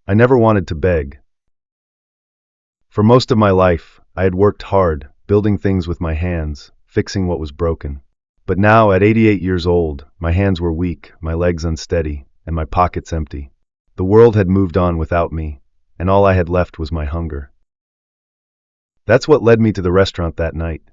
I never wanted to beg. For most of my life, I had worked hard, building things with my hands, fixing what was broken. But now, at 88 years old, my hands were weak, my legs unsteady, and my pockets empty. The world had moved on without me, and all I had left was my hunger. That's what led me to the restaurant that night.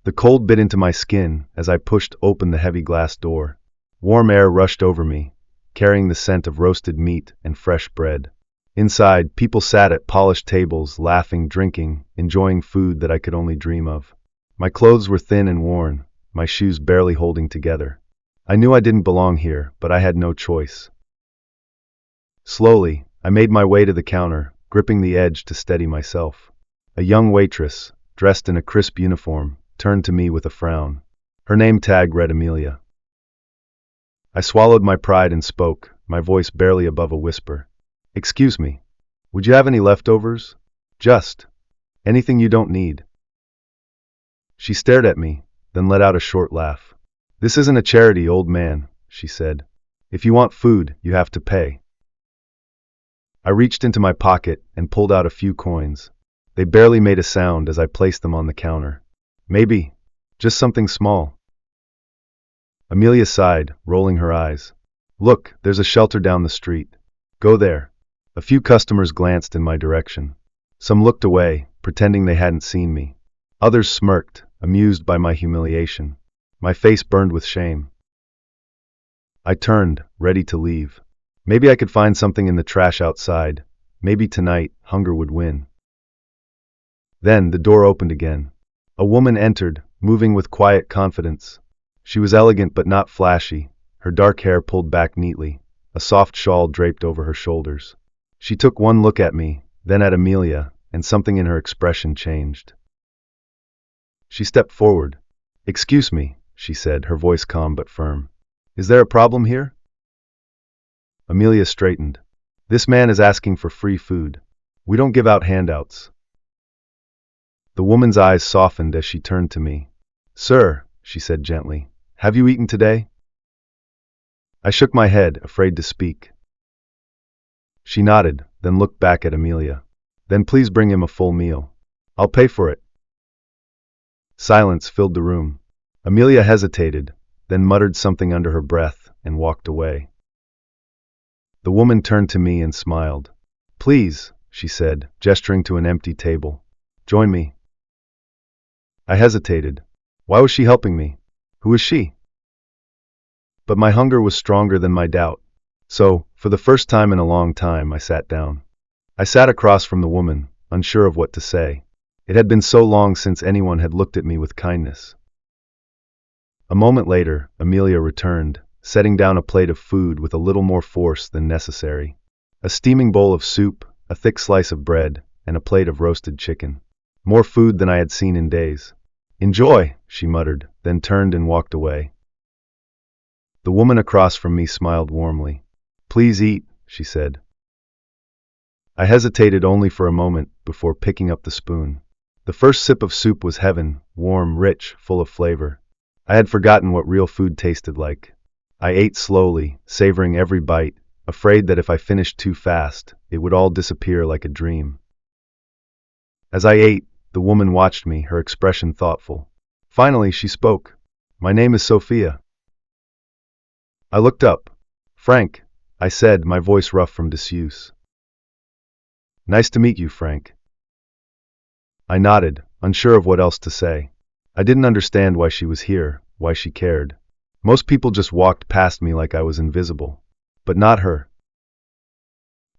The cold bit into my skin as I pushed open the heavy glass door. Warm air rushed over me, carrying the scent of roasted meat and fresh bread. Inside, people sat at polished tables, laughing, drinking, enjoying food that I could only dream of. My clothes were thin and worn, my shoes barely holding together. I knew I didn't belong here, but I had no choice. Slowly, I made my way to the counter, gripping the edge to steady myself. A young waitress, dressed in a crisp uniform, turned to me with a frown. Her name tag read Amelia. I swallowed my pride and spoke, my voice barely above a whisper. "Excuse me, would you have any leftovers? Just anything you don't need." She stared at me, then let out a short laugh. "This isn't a charity, old man," she said. "If you want food, you have to pay." I reached into my pocket and pulled out a few coins. They barely made a sound as I placed them on the counter. "Maybe, just something small." Amelia sighed, rolling her eyes. "Look, there's a shelter down the street. Go there." A few customers glanced in my direction. Some looked away, pretending they hadn't seen me. Others smirked, amused by my humiliation. My face burned with shame. I turned, ready to leave. Maybe I could find something in the trash outside. Maybe tonight, hunger would win. Then the door opened again. A woman entered, moving with quiet confidence. She was elegant but not flashy, her dark hair pulled back neatly, a soft shawl draped over her shoulders. She took one look at me, then at Amelia, and something in her expression changed. She stepped forward. "Excuse me," she said, her voice calm but firm. "Is there a problem here?" Amelia straightened. "This man is asking for free food. We don't give out handouts." The woman's eyes softened as she turned to me. "Sir," she said gently, "have you eaten today?" I shook my head, afraid to speak. She nodded, then looked back at Amelia. "Then please bring him a full meal. I'll pay for it." Silence filled the room. Amelia hesitated, then muttered something under her breath and walked away. The woman turned to me and smiled. "Please," she said, gesturing to an empty table. "Join me." I hesitated. Why was she helping me? Who was she? But my hunger was stronger than my doubt. So, for the first time in a long time, I sat down. I sat across from the woman, unsure of what to say. It had been so long since anyone had looked at me with kindness. A moment later, Amelia returned, setting down a plate of food with a little more force than necessary. A steaming bowl of soup, a thick slice of bread, and a plate of roasted chicken. More food than I had seen in days. "Enjoy," she muttered, then turned and walked away. The woman across from me smiled warmly. "Please eat," she said. I hesitated only for a moment before picking up the spoon. The first sip of soup was heaven, warm, rich, full of flavor. I had forgotten what real food tasted like. I ate slowly, savoring every bite, afraid that if I finished too fast, it would all disappear like a dream. As I ate, the woman watched me, her expression thoughtful. Finally, she spoke. "My name is Sophia." I looked up. "Frank," I said, my voice rough from disuse. "Nice to meet you, Frank." I nodded, unsure of what else to say. I didn't understand why she was here, why she cared. Most people just walked past me like I was invisible. But not her.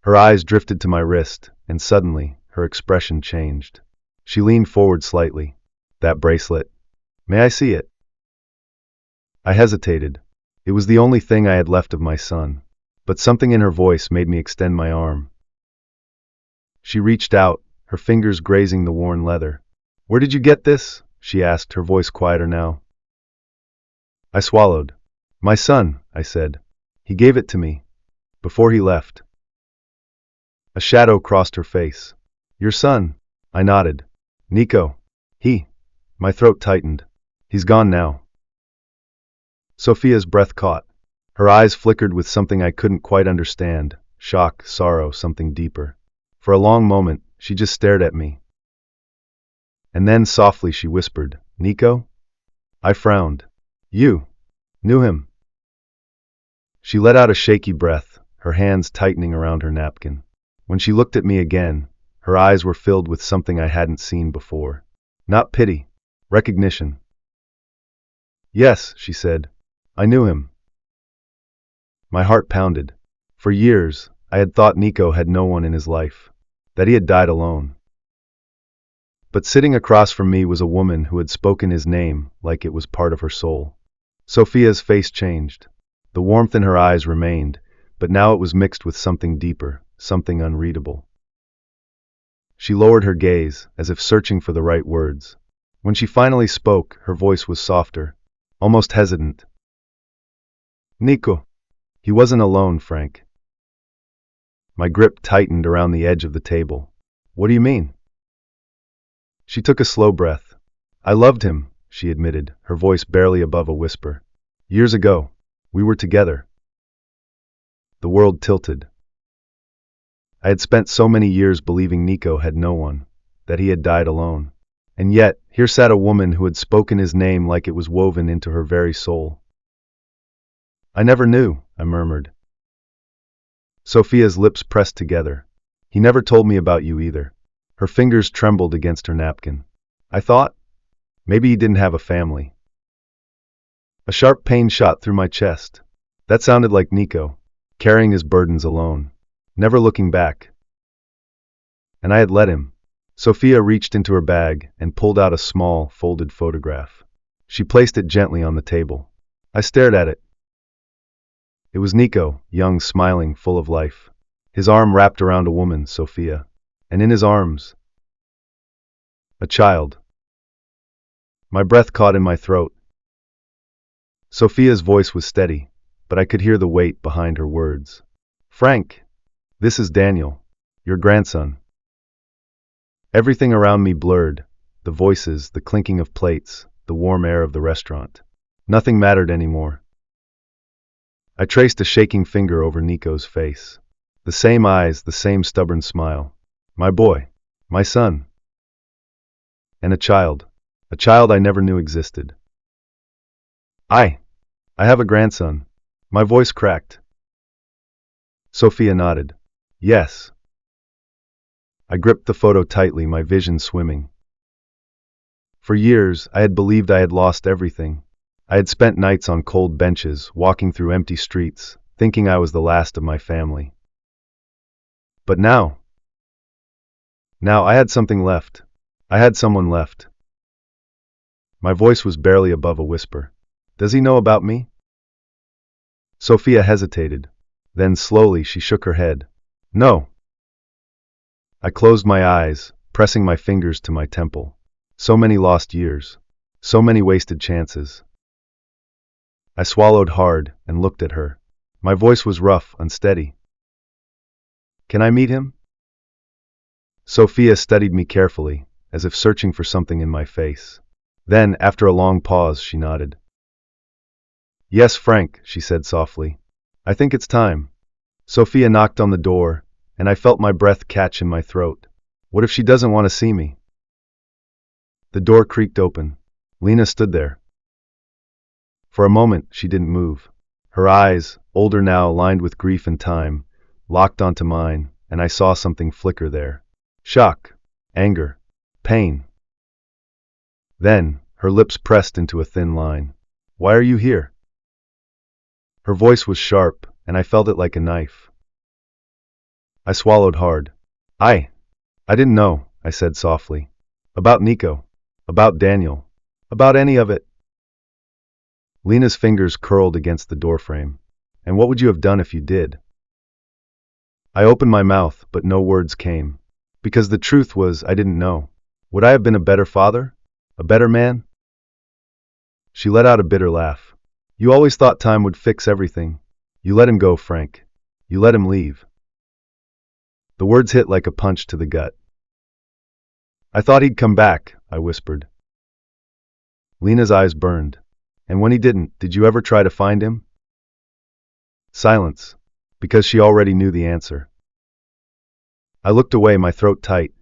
Her eyes drifted to my wrist, and suddenly, her expression changed. She leaned forward slightly. "That bracelet. May I see it?" I hesitated. It was the only thing I had left of my son. But something in her voice made me extend my arm. She reached out, her fingers grazing the worn leather. "Where did you get this?" she asked, her voice quieter now. I swallowed. "My son," I said. "He gave it to me. Before he left." A shadow crossed her face. "Your son?" I nodded. "Nico. My throat tightened. "He's gone now." Sophia's breath caught. Her eyes flickered with something I couldn't quite understand, shock, sorrow, something deeper. For a long moment, she just stared at me. And then softly she whispered, "Nico?" I frowned. "You knew him?" She let out a shaky breath, her hands tightening around her napkin. When she looked at me again, her eyes were filled with something I hadn't seen before. Not pity, recognition. "Yes," she said, "I knew him." My heart pounded. For years, I had thought Nico had no one in his life, that he had died alone. But sitting across from me was a woman who had spoken his name like it was part of her soul. Sophia's face changed. The warmth in her eyes remained, but now it was mixed with something deeper, something unreadable. She lowered her gaze, as if searching for the right words. When she finally spoke, her voice was softer, almost hesitant. "Nico. He wasn't alone, Frank." My grip tightened around the edge of the table. "What do you mean?" She took a slow breath. "I loved him," she admitted, her voice barely above a whisper. "Years ago, we were together." The world tilted. I had spent so many years believing Nico had no one, that he had died alone. And yet, here sat a woman who had spoken his name like it was woven into her very soul. "I never knew," I murmured. Sophia's lips pressed together. "He never told me about you either." Her fingers trembled against her napkin. "I thought maybe he didn't have a family." A sharp pain shot through my chest. That sounded like Nico, carrying his burdens alone, never looking back. And I had let him. Sophia reached into her bag and pulled out a small, folded photograph. She placed it gently on the table. I stared at it. It was Nico, young, smiling, full of life. His arm wrapped around a woman, Sophia. And in his arms, a child. My breath caught in my throat. Sophia's voice was steady, but I could hear the weight behind her words. "Frank, this is Daniel, your grandson." Everything around me blurred, the voices, the clinking of plates, the warm air of the restaurant. Nothing mattered anymore. I traced a shaking finger over Nico's face. The same eyes, the same stubborn smile. My boy, my son. And a child I never knew existed. I have a grandson." My voice cracked. Sophia nodded. "Yes." I gripped the photo tightly, my vision swimming. For years, I had believed I had lost everything. I had spent nights on cold benches, walking through empty streets, thinking I was the last of my family. But now I had something left. I had someone left. My voice was barely above a whisper. "Does he know about me?" Sophia hesitated. Then slowly she shook her head. "No." I closed my eyes, pressing my fingers to my temple. So many lost years. So many wasted chances. I swallowed hard and looked at her. My voice was rough, unsteady. "Can I meet him?" Sophia studied me carefully, as if searching for something in my face. Then, after a long pause, she nodded. "Yes, Frank," she said softly. "I think it's time." Sophia knocked on the door, and I felt my breath catch in my throat. What if she doesn't want to see me? The door creaked open. Lena stood there. For a moment, she didn't move. Her eyes, older now, lined with grief and time, locked onto mine, and I saw something flicker there. Shock, anger, pain. Then, her lips pressed into a thin line. "Why are you here?" Her voice was sharp, and I felt it like a knife. I swallowed hard. I didn't know," I said softly. "About Nico. About Daniel. About any of it." Lena's fingers curled against the doorframe. "And what would you have done if you did?" I opened my mouth, but no words came. Because the truth was, I didn't know. Would I have been a better father? A better man? She let out a bitter laugh. "You always thought time would fix everything. You let him go, Frank. You let him leave." The words hit like a punch to the gut. "I thought he'd come back," I whispered. Lena's eyes burned. "And when he didn't, did you ever try to find him?" Silence. because she already knew the answer. I looked away, my throat tight.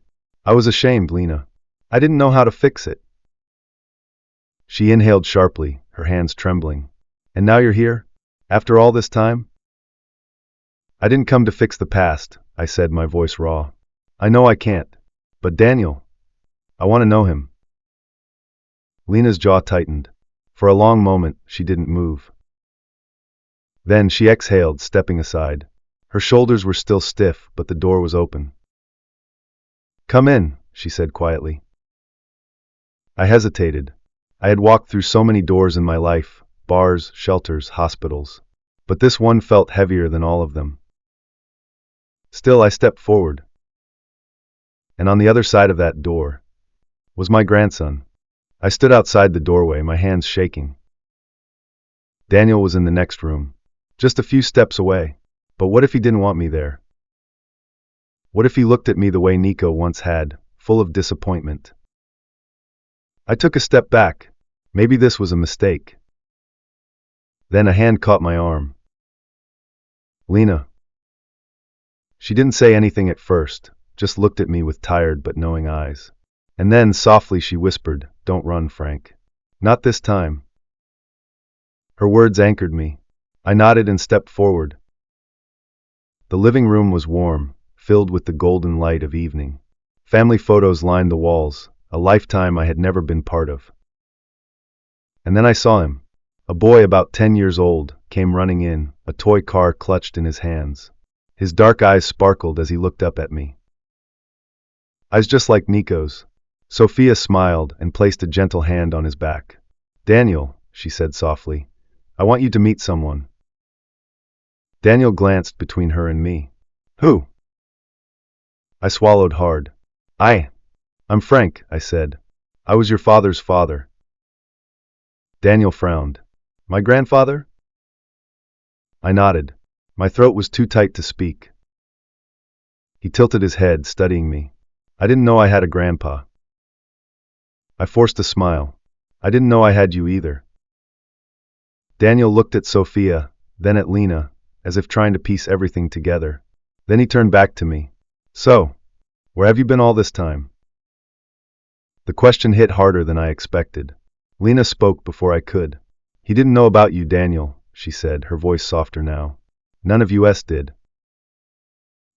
I was ashamed, Lena. I didn't know how to fix it. She inhaled sharply, her hands trembling. And now you're here? After all this time? I didn't come to fix the past, I said, my voice raw. I know I can't. But Daniel, I want to know him. Lena's jaw tightened. For a long moment, she didn't move. Then she exhaled, stepping aside. Her shoulders were still stiff, but the door was open. Come in, she said quietly. I hesitated. I had walked through so many doors in my life, bars, shelters, hospitals. But this one felt heavier than all of them. Still, I stepped forward. And on the other side of that door was my grandson. I stood outside the doorway, my hands shaking. Daniel was in the next room, just a few steps away. But what if he didn't want me there? What if he looked at me the way Nico once had, full of disappointment? I took a step back. Maybe this was a mistake. Then a hand caught my arm. Lena. She didn't say anything at first, just looked at me with tired but knowing eyes. And then, softly, she whispered, Don't run, Frank. Not this time. Her words anchored me. I nodded and stepped forward. The living room was warm, filled with the golden light of evening. Family photos lined the walls, a lifetime I had never been part of. And then I saw him. A boy about 10 years old came running in, a toy car clutched in his hands. His dark eyes sparkled as he looked up at me. Eyes just like Nico's. Sophia smiled and placed a gentle hand on his back. Daniel, she said softly, I want you to meet someone. Daniel glanced between her and me. Who? I swallowed hard. I'm Frank, I said. I was your father's father. Daniel frowned. My grandfather? I nodded. My throat was too tight to speak. He tilted his head, studying me. I didn't know I had a grandpa. I forced a smile. I didn't know I had you either. Daniel looked at Sophia, then at Lena, as if trying to piece everything together. Then he turned back to me. So, where have you been all this time? The question hit harder than I expected. Lena spoke before I could. He didn't know about you, Daniel, she said, her voice softer now. None of us did.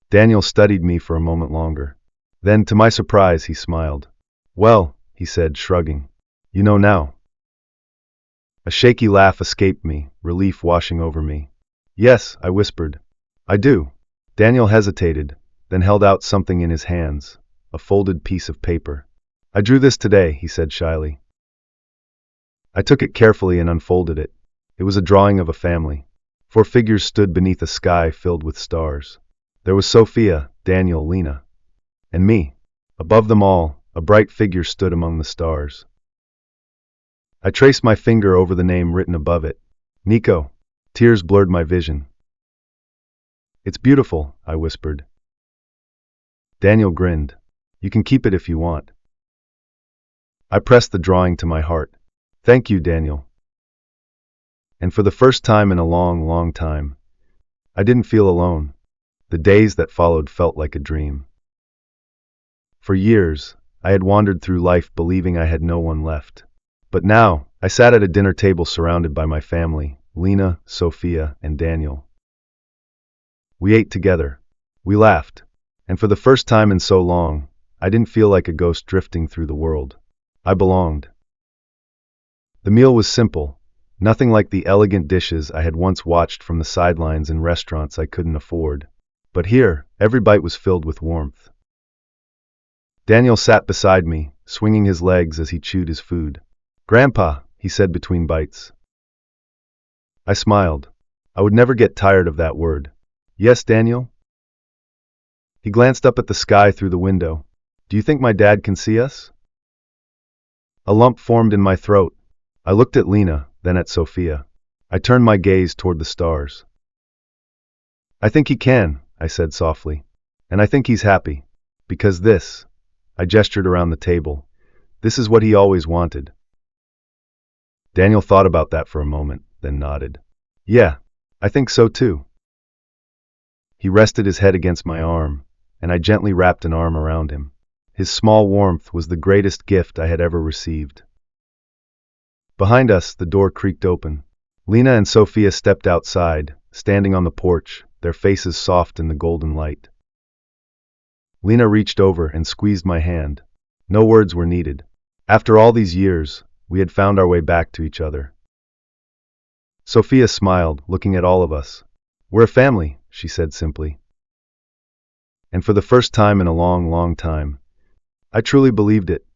Daniel studied me for a moment longer. Then, to my surprise, he smiled. Well, he said, shrugging. You know now. A shaky laugh escaped me, relief washing over me. Yes, I whispered. I do. Daniel hesitated, then held out something in his hands, a folded piece of paper. I drew this today, he said shyly. I took it carefully and unfolded it. It was a drawing of a family. 4 figures stood beneath a sky filled with stars. There was Sophia, Daniel, Lena, and me. Above them all, a bright figure stood among the stars. I traced my finger over the name written above it. Nico. Tears blurred my vision. It's beautiful, I whispered. Daniel grinned. You can keep it if you want. I pressed the drawing to my heart. Thank you, Daniel. And for the first time in a long, long time, I didn't feel alone. The days that followed felt like a dream. For years, I had wandered through life believing I had no one left. But now, I sat at a dinner table surrounded by my family, Lena, Sophia, and Daniel. We ate together. We laughed. And for the first time in so long, I didn't feel like a ghost drifting through the world. I belonged. The meal was simple, nothing like the elegant dishes I had once watched from the sidelines in restaurants I couldn't afford. But here, every bite was filled with warmth. Daniel sat beside me, swinging his legs as he chewed his food. Grandpa, he said between bites. I smiled. I would never get tired of that word. Yes, Daniel? He glanced up at the sky through the window. Do you think my dad can see us? A lump formed in my throat. I looked at Lena, then at Sophia. I turned my gaze toward the stars. I think he can, I said softly. And I think he's happy. Because this, I gestured around the table, this is what he always wanted. Daniel thought about that for a moment, then nodded. Yeah, I think so too. He rested his head against my arm, and I gently wrapped an arm around him. His small warmth was the greatest gift I had ever received. Behind us, the door creaked open. Lena and Sophia stepped outside, standing on the porch, their faces soft in the golden light. Lena reached over and squeezed my hand. No words were needed. After all these years, we had found our way back to each other. Sophia smiled, looking at all of us. "We're a family," she said simply. And for the first time in a long, long time, I truly believed it.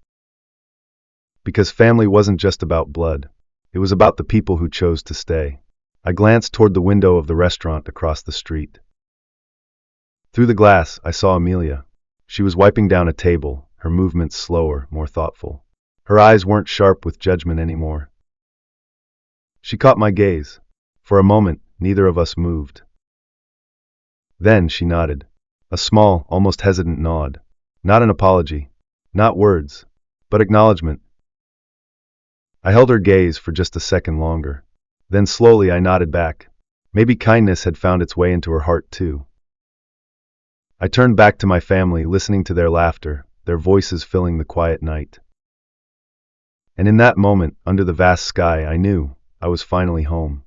Because family wasn't just about blood. It was about the people who chose to stay. I glanced toward the window of the restaurant across the street. Through the glass, I saw Amelia. She was wiping down a table, her movements slower, more thoughtful. Her eyes weren't sharp with judgment anymore. She caught my gaze. For a moment, neither of us moved. Then she nodded. A small, almost hesitant nod. Not an apology. Not words. But acknowledgement. I held her gaze for just a second longer. Then slowly I nodded back. Maybe kindness had found its way into her heart too. I turned back to my family, listening to their laughter, their voices filling the quiet night. And in that moment, under the vast sky, I knew I was finally home.